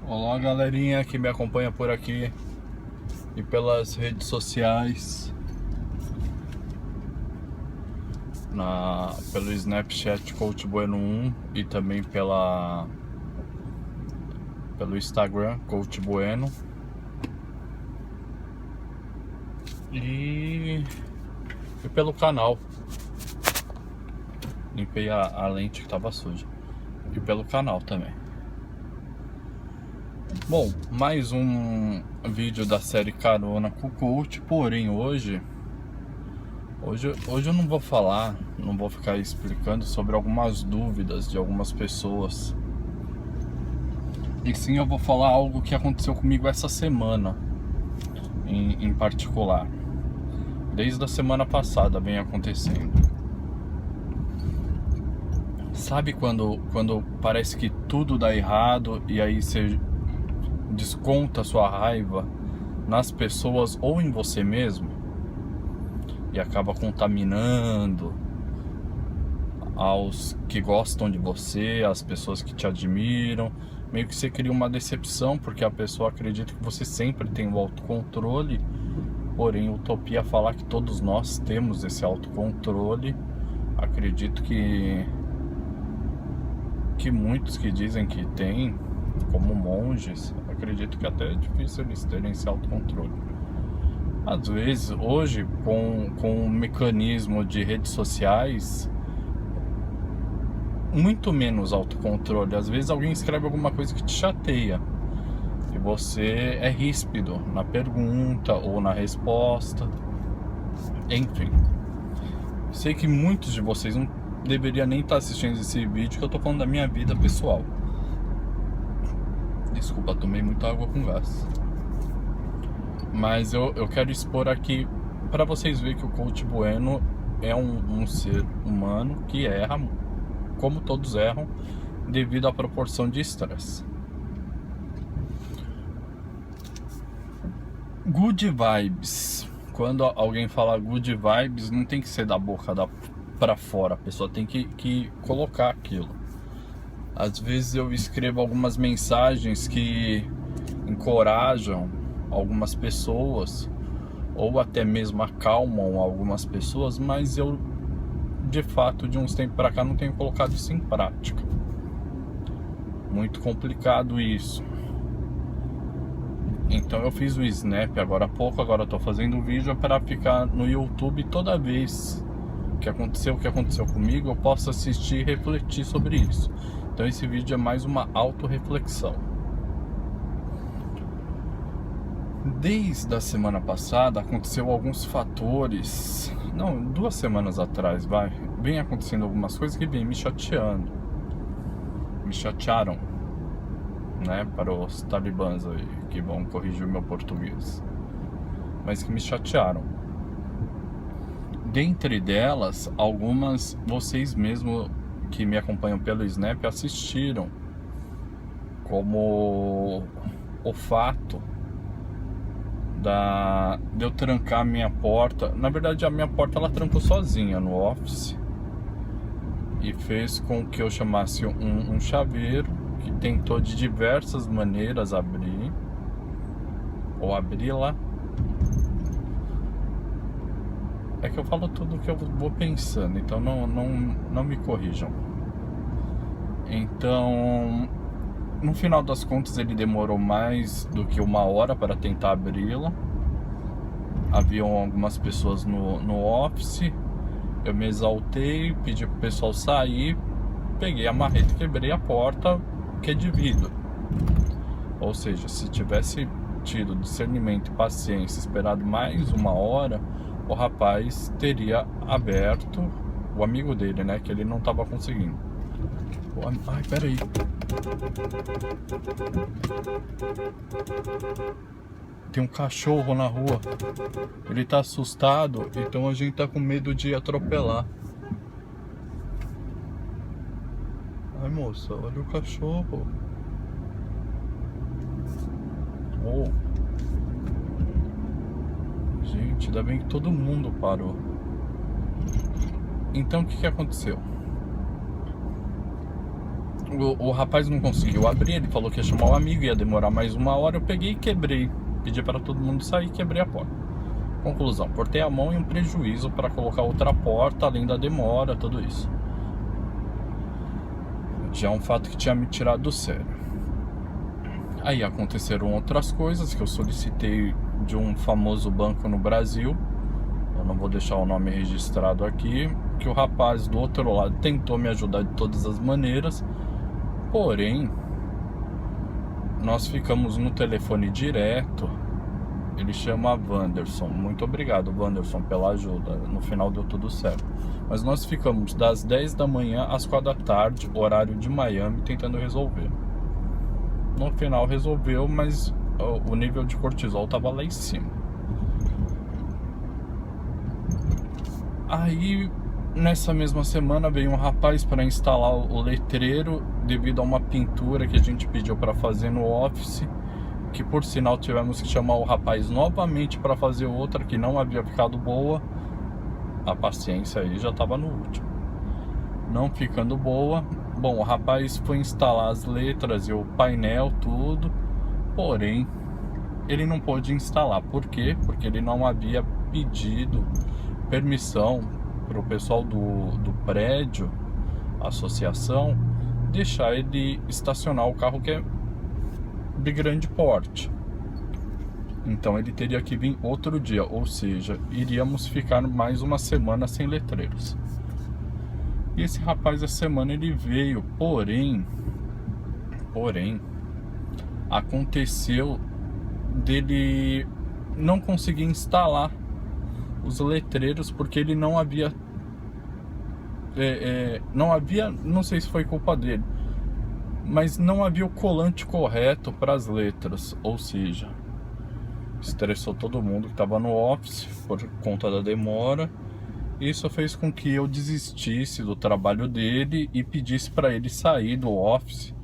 Olá, galerinha que me acompanha por aqui e pelas redes sociais, pelo Snapchat Coach Bueno 1 e também pelo Instagram Coach Bueno e pelo canal. Limpei a lente que estava suja e pelo canal também. Bom, mais um vídeo da série Carona com o Coach, porém hoje eu não vou falar, não vou ficar explicando sobre algumas dúvidas de algumas pessoas. E sim, eu vou falar algo que aconteceu comigo essa semana, em particular. Desde a semana passada vem acontecendo. Sabe quando parece que tudo dá errado e aí você desconta sua raiva nas pessoas ou em você mesmo? E acaba contaminando aos que gostam de você, as pessoas que te admiram. Meio que você cria uma decepção, porque a pessoa acredita que você sempre tem o autocontrole. Porém, utopia falar que todos nós temos esse autocontrole. Acredito que muitos que dizem que tem, como monges, acredito que até é difícil eles terem esse autocontrole. Às vezes, hoje, com o mecanismo de redes sociais, muito menos autocontrole. Às vezes alguém escreve alguma coisa que te chateia e você é ríspido na pergunta ou na resposta. Enfim, sei que muitos de vocês não deveriam nem estar assistindo esse vídeo, que eu tô falando da minha vida pessoal. Desculpa, tomei muita água com gás. Mas eu quero expor aqui para vocês verem que o Coach Bueno é um ser humano que erra, como todos erram, devido à proporção de estresse. Good vibes. Quando alguém fala good vibes, não tem que ser da boca pra fora. A pessoa tem que colocar aquilo. Às vezes eu escrevo algumas mensagens que encorajam algumas pessoas, ou até mesmo acalmam algumas pessoas, mas eu, de fato, de uns tempos pra cá, não tenho colocado isso em prática. Muito complicado isso. Então eu fiz o Snap agora há pouco, agora eu tô fazendo o vídeo para ficar no YouTube toda vez que aconteceu o que aconteceu comigo, eu posso assistir e refletir sobre isso. Então esse vídeo é mais uma autorreflexão. Desde a semana passada aconteceu alguns fatores, não, 2 semanas atrás, vem acontecendo algumas coisas que vem me chateando. Me chatearam, né, para os talibãs aí, que vão corrigir o meu português, mas que me chatearam. Dentre delas, algumas vocês mesmo que me acompanham pelo Snap assistiram, como o fato de eu trancar a minha porta. Na verdade, a minha porta ela trancou sozinha no office e fez com que eu chamasse um chaveiro que tentou de diversas maneiras abrir ou abri-la. É que eu falo tudo o que eu vou pensando, então não me corrijam. Então, no final das contas, ele demorou mais do que 1 hora para tentar abri-la. Haviam algumas pessoas no office. Eu me exaltei, pedi pro pessoal sair, peguei a marreta e quebrei a porta, que é de vidro. Ou seja, se tivesse tido discernimento e paciência, esperado mais 1 hora, o rapaz teria aberto, o amigo dele, né, que ele não estava conseguindo. Ai, peraí. Tem um cachorro na rua. Ele tá assustado, então a gente tá com medo de atropelar. Ai, moça, olha o cachorro. Oh. Gente, ainda bem que todo mundo parou. Então o que aconteceu? O rapaz não conseguiu abrir, ele falou que ia chamar o amigo, ia demorar mais 1 hora. Eu peguei e quebrei, pedi para todo mundo sair e quebrei a porta. Conclusão, cortei a mão e um prejuízo para colocar outra porta, além da demora, tudo isso. Já é um fato que tinha me tirado do sério. Aí aconteceram outras coisas que eu solicitei de um famoso banco no Brasil. Eu não vou deixar o nome registrado aqui, que o rapaz do outro lado tentou me ajudar de todas as maneiras, porém nós ficamos no telefone direto. Ele chama Wanderson. Muito obrigado, Wanderson, pela ajuda. No final deu tudo certo. Mas nós ficamos das 10 da manhã às 4 da tarde, horário de Miami, tentando resolver. No final resolveu, mas o nível de cortisol tava lá em cima. Aí, nessa mesma semana, veio um rapaz para instalar o letreiro devido a uma pintura que a gente pediu para fazer no office, que por sinal tivemos que chamar o rapaz novamente para fazer outra que não havia ficado boa. A paciência aí já estava no último. Não ficando boa. Bom, o rapaz foi instalar as letras e o painel, tudo. Porém, ele não pôde instalar. Por quê? Porque ele não havia pedido permissão para o pessoal do prédio, associação, deixar ele estacionar o carro, que é de grande porte. Então ele teria que vir outro dia, ou seja, iríamos ficar mais uma semana sem letreiros. E esse rapaz, essa semana ele veio, porém aconteceu dele não conseguir instalar os letreiros porque ele não havia, não sei se foi culpa dele, mas não havia o colante correto para as letras, ou seja, estressou todo mundo que estava no office por conta da demora. Isso fez com que eu desistisse do trabalho dele e pedisse para ele sair do office,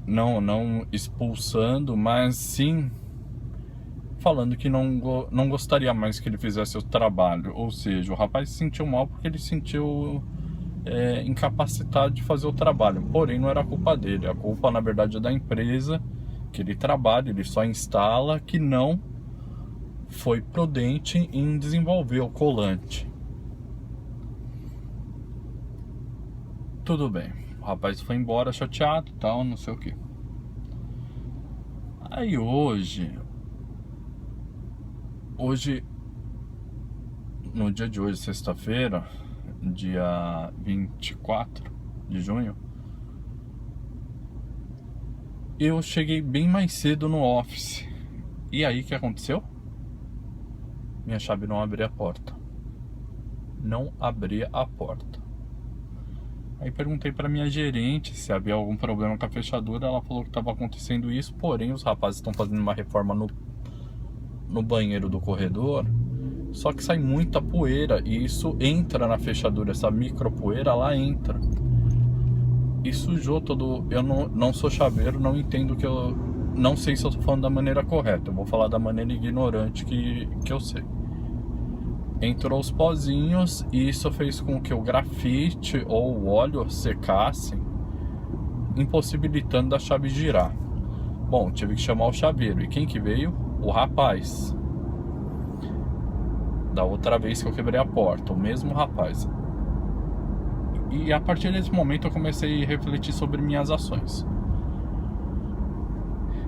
não expulsando, mas sim falando que não gostaria mais que ele fizesse o trabalho. Ou seja, o rapaz se sentiu mal porque ele sentiu incapacitado de fazer o trabalho. Porém, não era culpa dele. A culpa, na verdade, é da empresa que ele trabalha, ele só instala, que não foi prudente em desenvolver o colante. Tudo bem. O rapaz foi embora chateado e tal, não sei o que. Aí hoje, no dia de hoje, sexta-feira, dia 24 de junho, eu cheguei bem mais cedo no office. E aí, o que aconteceu? Minha chave não abria a porta. Não abria a porta. Aí perguntei para minha gerente se havia algum problema com a fechadura. Ela falou que estava acontecendo isso, porém os rapazes estão fazendo uma reforma no banheiro do corredor. Só que sai muita poeira e isso entra na fechadura. Essa micro poeira lá entra e sujou todo. Eu não sou chaveiro, não entendo que eu não sei se eu tô falando da maneira correta. Eu vou falar da maneira ignorante que eu sei. Entrou os pozinhos e isso fez com que o grafite ou o óleo secassem, impossibilitando a chave girar. Bom, tive que chamar o chaveiro. E quem que veio? O rapaz da outra vez que eu quebrei a porta, o mesmo rapaz. E a partir desse momento eu comecei a refletir sobre minhas ações.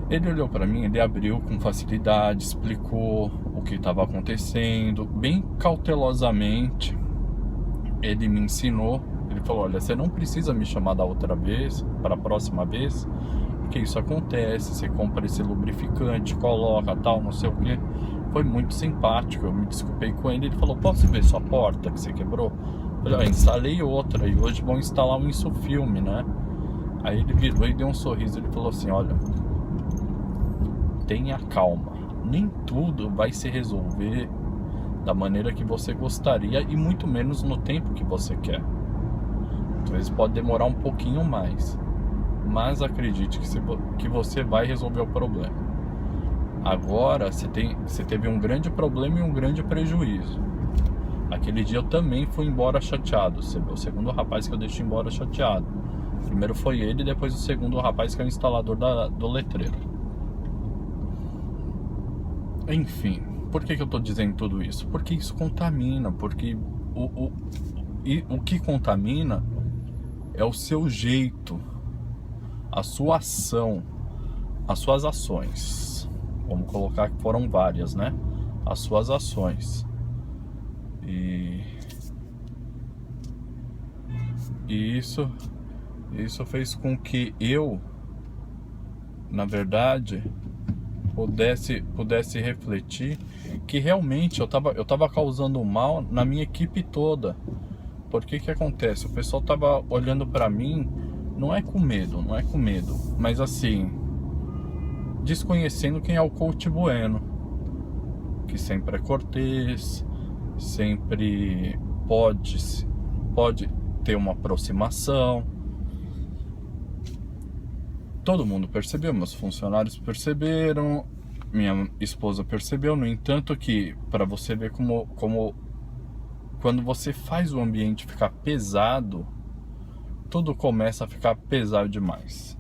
Ele olhou para mim, ele abriu com facilidade, explicou o que estava acontecendo, bem cautelosamente. Ele me ensinou, ele falou: olha, você não precisa me chamar da outra vez, para a próxima vez, porque isso acontece, você compra esse lubrificante, coloca tal, não sei o que. Foi muito simpático, eu me desculpei com ele, ele falou: posso ver sua porta que você quebrou? Eu falei: instalei outra e hoje vão instalar um Insufilme, né? Aí ele virou e deu um sorriso, ele falou assim: olha, tenha calma, nem tudo vai se resolver da maneira que você gostaria e muito menos no tempo que você quer. Às vezes pode demorar um pouquinho mais, mas acredite que você vai resolver o problema. Agora você teve um grande problema e um grande prejuízo. Aquele dia eu também fui embora chateado. Você é o segundo rapaz que eu deixo embora chateado. Primeiro foi ele, depois o segundo, o rapaz que é o instalador do letreiro. Enfim, por que eu tô dizendo tudo isso? Porque isso contamina, porque o que contamina é o seu jeito, a sua ação, as suas ações. Vamos colocar que foram várias, né? As suas ações. E isso fez com que eu, na verdade, pudesse refletir que realmente eu tava causando mal na minha equipe toda. Porque que acontece? O pessoal tava olhando pra mim, não é com medo, mas assim, desconhecendo quem é o Coach Bueno, que sempre é cortês, sempre pode ter uma aproximação. Todo mundo percebeu, meus funcionários perceberam, minha esposa percebeu. No entanto, que para você ver como quando você faz o ambiente ficar pesado, tudo começa a ficar pesado demais.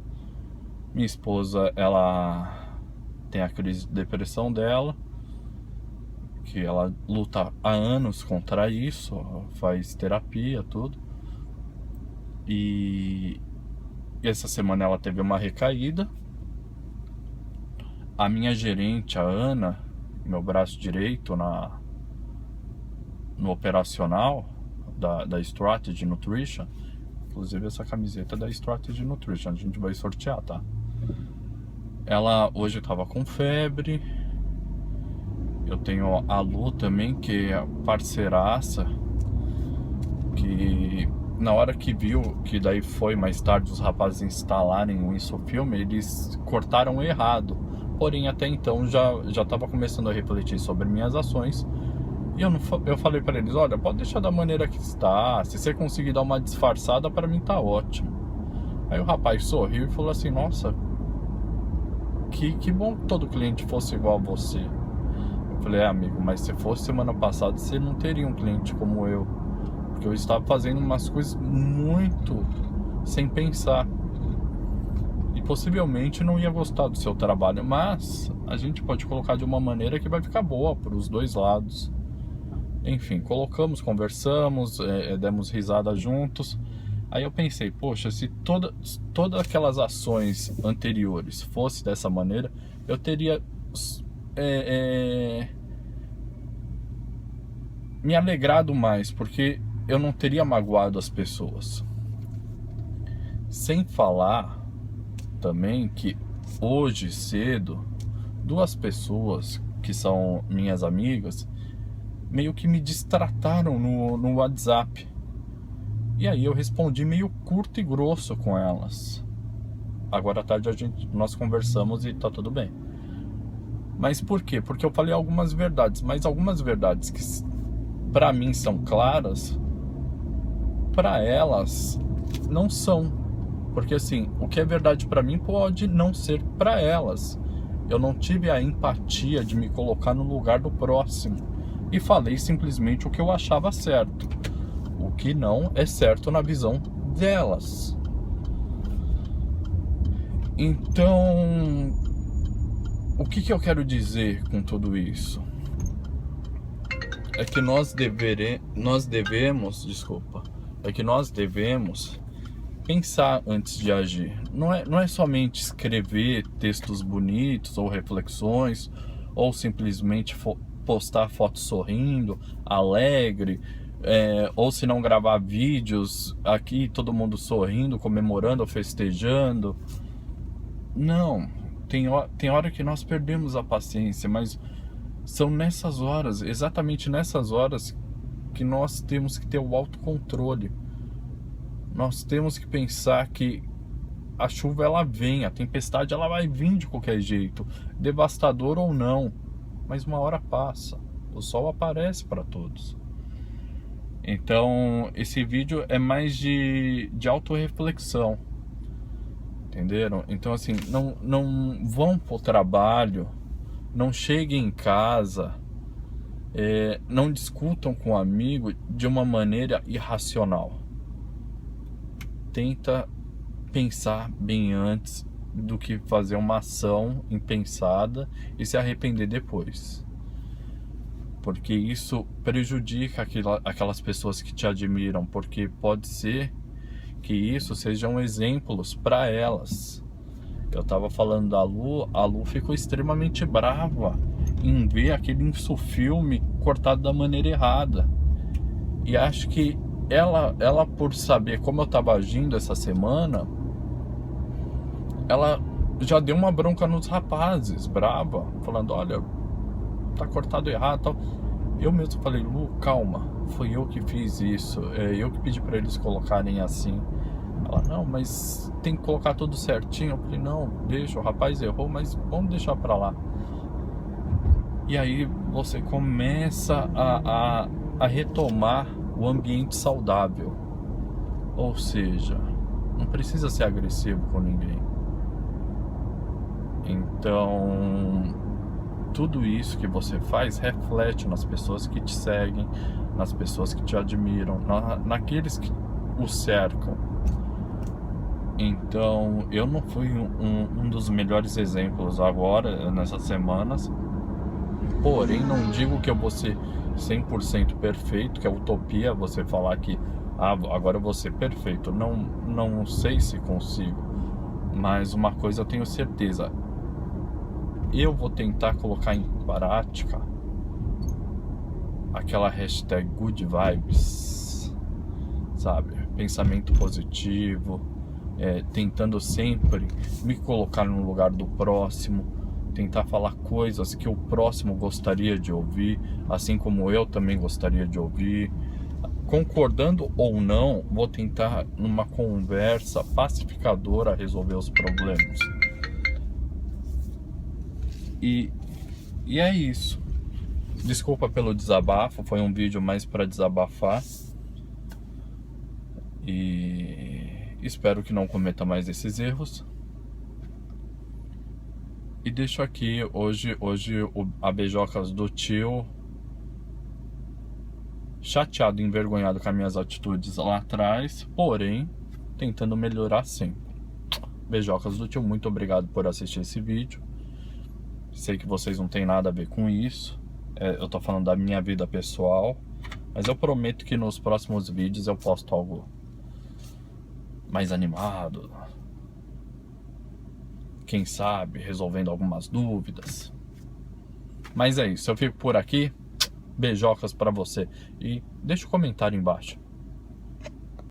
Minha esposa, ela tem a crise de depressão dela, que ela luta há anos contra isso, faz terapia, tudo. E essa semana ela teve uma recaída. A minha gerente, a Ana, meu braço direito no operacional da Strategy Nutrition, inclusive essa camiseta da Strategy Nutrition, a gente vai sortear, tá? Ela hoje estava com febre. Eu tenho a Lu também, que é parceiraça, que na hora que viu que daí foi mais tarde os rapazes instalarem o Insofilm, eles cortaram errado. Porém, até então já estava começando a refletir sobre minhas ações. E eu falei para eles, olha, pode deixar da maneira que está. Se você conseguir dar uma disfarçada, para mim tá ótimo. Aí o rapaz sorriu e falou assim, nossa, que bom que todo cliente fosse igual a você. Eu falei, amigo, mas se fosse semana passada, você não teria um cliente como eu. Porque eu estava fazendo umas coisas muito sem pensar. E possivelmente não ia gostar do seu trabalho. Mas a gente pode colocar de uma maneira que vai ficar boa para os dois lados. Enfim, colocamos, conversamos, demos risada juntos. Aí eu pensei, poxa, se todas aquelas ações anteriores fosse dessa maneira, eu teria me alegrado mais, porque eu não teria magoado as pessoas. Sem falar também que hoje cedo, duas pessoas que são minhas amigas meio que me distrataram no WhatsApp. E aí eu respondi meio curto e grosso com elas. Agora à tarde nós conversamos e tá tudo bem. Mas por quê? Porque eu falei algumas verdades, mas algumas verdades que pra mim são claras, pra elas não são. Porque assim, o que é verdade pra mim pode não ser pra elas. Eu não tive a empatia de me colocar no lugar do próximo e falei simplesmente o que eu achava certo, o que não é certo na visão delas. Então, o que eu quero dizer com tudo isso? É que nós devemos pensar antes de agir. Não é somente escrever textos bonitos ou reflexões, ou simplesmente postar fotos sorrindo, alegre, ou se não gravar vídeos aqui, todo mundo sorrindo, comemorando, festejando. Não, tem hora que nós perdemos a paciência, mas são nessas horas, exatamente nessas horas, que nós temos que ter o autocontrole. Nós temos que pensar que a chuva ela vem, a tempestade ela vai vir de qualquer jeito, devastador ou não, mas uma hora passa, o sol aparece para todos. Então esse vídeo é mais de autorreflexão, entenderam? Então assim, não vão pro trabalho, não cheguem em casa, não discutam com um amigo de uma maneira irracional. Tenta pensar bem antes do que fazer uma ação impensada e se arrepender depois. Porque isso prejudica aquelas pessoas que te admiram, porque pode ser que isso sejam exemplos para elas. Eu tava falando da Lu, a Lu ficou extremamente brava em ver aquele filme cortado da maneira errada. E acho que ela por saber como eu tava agindo essa semana, ela já deu uma bronca nos rapazes, brava, falando, olha, tá cortado errado, tal. Eu mesmo falei, Lu, calma, foi eu que fiz isso, eu que pedi pra eles colocarem assim. Ela, não, mas tem que colocar tudo certinho. Eu falei, não, deixa, o rapaz errou, mas vamos deixar pra lá. E aí você começa a retomar o ambiente saudável. Ou seja, não precisa ser agressivo com ninguém. Então, tudo isso que você faz reflete nas pessoas que te seguem, nas pessoas que te admiram, naqueles que o cercam. Então, eu não fui um dos melhores exemplos agora, nessas semanas. Porém, não digo que eu vou ser 100% perfeito, que é utopia você falar que agora eu vou ser perfeito. Não sei se consigo, mas uma coisa eu tenho certeza. Eu vou tentar colocar em prática aquela hashtag good vibes, sabe? Pensamento positivo, tentando sempre me colocar no lugar do próximo, tentar falar coisas que o próximo gostaria de ouvir, assim como eu também gostaria de ouvir. Concordando ou não, vou tentar numa conversa pacificadora resolver os problemas. E é isso. Desculpa pelo desabafo, foi um vídeo mais para desabafar. E espero que não cometa mais esses erros. E deixo aqui hoje a Beijocas do Tio, chateado e envergonhado com as minhas atitudes lá atrás, porém tentando melhorar sempre. Beijocas do Tio, muito obrigado por assistir esse vídeo. Sei que vocês não tem nada a ver com isso. Eu tô falando da minha vida pessoal, mas eu prometo que nos próximos vídeos eu posto algo mais animado, quem sabe resolvendo algumas dúvidas. Mas é isso, eu fico por aqui. Beijocas pra você e deixa um comentário embaixo.